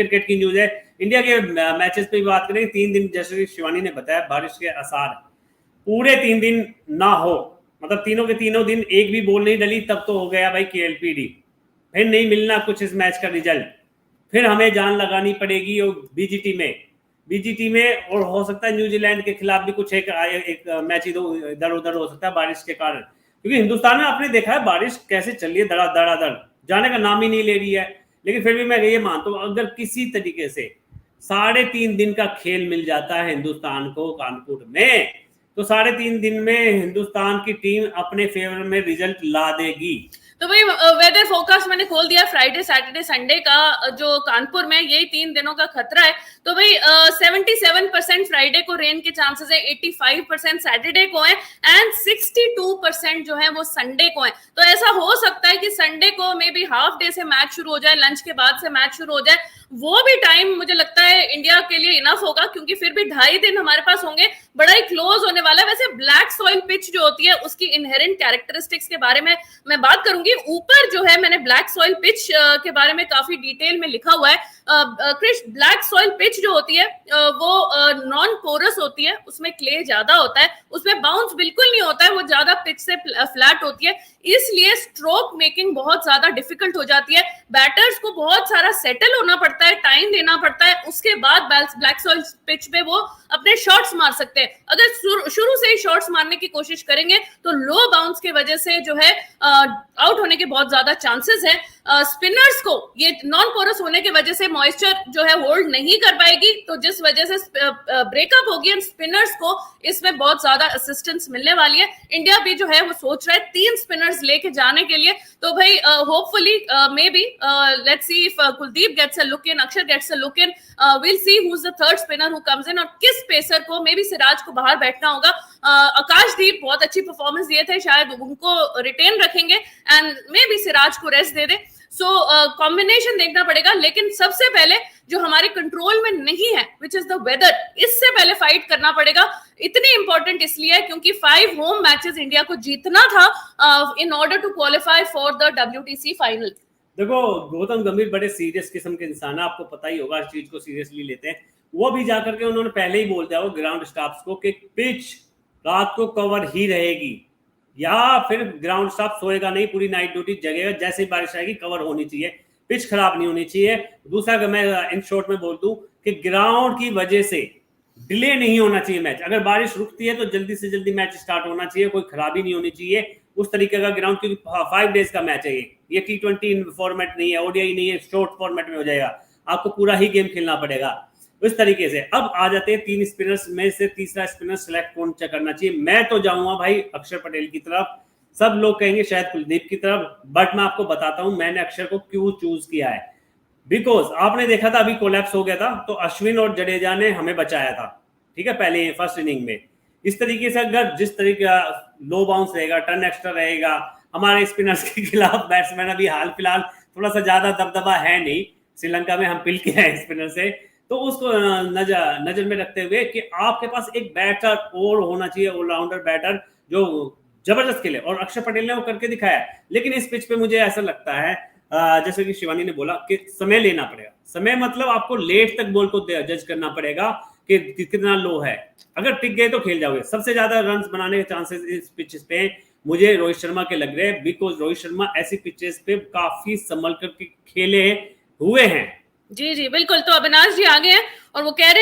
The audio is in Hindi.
क्रिकेट की न्यूज है। इंडिया के मैचेस पे भी बात करें, 3 दिन जैसे कि शिवानी ने बताया बारिश के आसार, पूरे 3 दिन ना हो, मतलब तीनों के तीनों दिन एक भी बॉल नहीं डली, तब तो हो गया भाई KLPD, फिर नहीं मिलना कुछ इस मैच का रिजल्ट, फिर हमें जान लगानी पड़ेगी और बीजीटी में और हो सकता है न्यूजीलैंड के खिलाफ भी कुछ एक मैच इधर उधर हो सकता है बारिश के कारण, क्योंकि हिंदुस्तान में आपने देखा है बारिश कैसे चल रही है, धड़ाधड़ जाने का नाम ही नहीं ले रही है। लेकिन फिर भी मैं ये मानता हूँ अगर किसी तरीके से 3.5 दिन का खेल मिल जाता है हिंदुस्तान को कानपुर में, तो 3.5 दिन में हिंदुस्तान की टीम अपने फेवर में रिजल्ट ला देगी। तो भाई वेदर फोरकास्ट मैंने खोल दिया फ्राइडे सैटरडे संडे का, जो कानपुर में यही 3 दिनों का खतरा है। तो भाई 77% फ्राइडे को रेन के चांसेस है, 85% सैटरडे को है एंड 62% जो है वो संडे को है। तो ऐसा हो सकता है कि संडे को मे बी हाफ डे से मैच शुरू हो जाए, लंच के बाद से मैच शुरू हो जाए, वो भी टाइम मुझे लगता है इंडिया के लिए इनफ होगा, क्योंकि फिर भी 2.5 दिन हमारे पास होंगे, बड़ा ही क्लोज होने वाला है। वैसे ब्लैक सॉइल पिच जो होती है उसकी इनहेरेंट कैरेक्टरिस्टिक्स के बारे में मैं बात करूंगी, ऊपर जो है मैंने ब्लैक सॉइल पिच के बारे में काफी डिटेल में लिखा हुआ है। क्रिश, ब्लैक सॉइल पिच जो होती है वो नॉन पोरस होती है, उसमें क्ले ज्यादा होता है, उसमें बाउंस बिल्कुल नहीं होता है, वो ज्यादा पिच से फ्लैट होती है, इसलिए स्ट्रोक मेकिंग बहुत ज्यादा डिफिकल्ट हो जाती है। बैटर्स को बहुत सारा सेटल होना पड़ता है, टाइम देना पड़ता है, उसके बाद ब्लैक सॉइल पिच पे वो अपने शॉट्स मार सकते हैं। अगर शुरू से ही शॉट्स मारने की कोशिश करेंगे तो लो बाउंस की वजह से जो है आउट होने के बहुत ज्यादा चांसेस है। स्पिनर्स को ये नॉन पोरस होने की वजह से मॉइस्चर जो है होल्ड नहीं कर पाएगी, तो जिस वजह से ब्रेकअप होगी एंड स्पिनर्स को इसमें बहुत ज्यादा असिस्टेंस मिलने वाली है। इंडिया भी जो है वो सोच रहा है 3 स्पिनर्स लेके जाने के लिए। तो भाई hopefully maybe let's see if Kuldeep gets a look in, Axar gets a look in, will see who is the third spinner who comes in, और किस पेसर को, मे बी सिराज को बाहर बैठना होगा। आकाशदीप बहुत अच्छी परफॉर्मेंस दिए थे, शायद उनको रिटेन रखेंगे एंड मे बी सिराज को रेस्ट दे दे। सो कॉम्बिनेशन देखना पड़ेगा, लेकिन सबसे पहले जो हमारे कंट्रोल में नहीं है विच इज द वेदर, इससे पहले फाइट करना पड़ेगा। इतनी इंपॉर्टेंट इसलिए है क्योंकि 5 होम मैचेस इंडिया को जीतना था in order to qualify for the WTC final. देखो गौतम गंभीर बड़े सीरियस किस्म के इंसान है, आपको पता ही होगा, इस चीज को सीरियसली लेते हैं। वो भी जाकर के उन्होंने पहले ही बोल दिया वो ग्राउंड स्टाफ्स को कि पिच रात को कवर ही रहेगी, या फिर ग्राउंड स्टाफ सोएगा नहीं, पूरी नाइट ड्यूटी जगेगा, जैसे ही बारिश आएगी कवर होनी चाहिए, पिच खराब नहीं होनी चाहिए। दूसरा अगर मैं इन शॉर्ट में बोल दूं कि ग्राउंड की वजह से डिले नहीं होना चाहिए मैच, अगर बारिश रुकती है तो जल्दी से जल्दी मैच स्टार्ट होना चाहिए, कोई खराबी नहीं होनी चाहिए उस तरीके का ग्राउंड, क्योंकि 5 डेज का मैच है ये T20 फॉर्मेट नहीं है, ODI नहीं है, शॉर्ट फॉर्मेट में हो जाएगा, आपको पूरा ही गेम खेलना पड़ेगा इस तरीके से। अब आ जाते हैं 3 स्पिनर्स में से तीसरा स्पिनर सिलेक्ट कौन करना चाहिए। मैं तो जाऊंगा भाई अक्षर पटेल की तरफ, सब लोग कहेंगे शायद कुलदीप की तरफ, बट मैं आपको बताता हूं मैंने अक्षर को क्यों चूज किया है। बिकॉज आपने देखा था अभी कोलैप्स हो गया था तो अश्विन और जडेजा ने हमें बचाया था, ठीक है, पहले फर्स्ट इनिंग में। इस तरीके से अगर जिस तरीके का लो बाउंस रहेगा, टर्न एक्स्ट्रा रहेगा, हमारे स्पिनर्स के खिलाफ बैट्समैन अभी हाल फिलहाल थोड़ा सा ज्यादा दबदबा है नहीं, श्रीलंका में हम पिल के हैं स्पिनर से, तो उसको नजर में रखते हुए कि आपके पास एक बैटर और होना चाहिए, ऑलराउंडर बैटर जो जबरदस्त खेले, और अक्षर पटेल ने वो करके दिखाया। लेकिन इस पिच पे मुझे ऐसा लगता है जैसे कि शिवानी ने बोला कि समय लेना पड़ेगा, समय मतलब आपको लेट तक बॉल को जज करना पड़ेगा कि कितना लो है, अगर टिक गए तो खेल जाओगे। सबसे ज्यादा रन बनाने के चांसेस इस पिचेस पे मुझे रोहित शर्मा के लग रहे हैं, बिकॉज रोहित शर्मा ऐसी पिचेस पे काफी संभल कर खेले हुए हैं। जी जी बिल्कुल। तो अविनाश जी आगे हैं और वो कह रहे हैं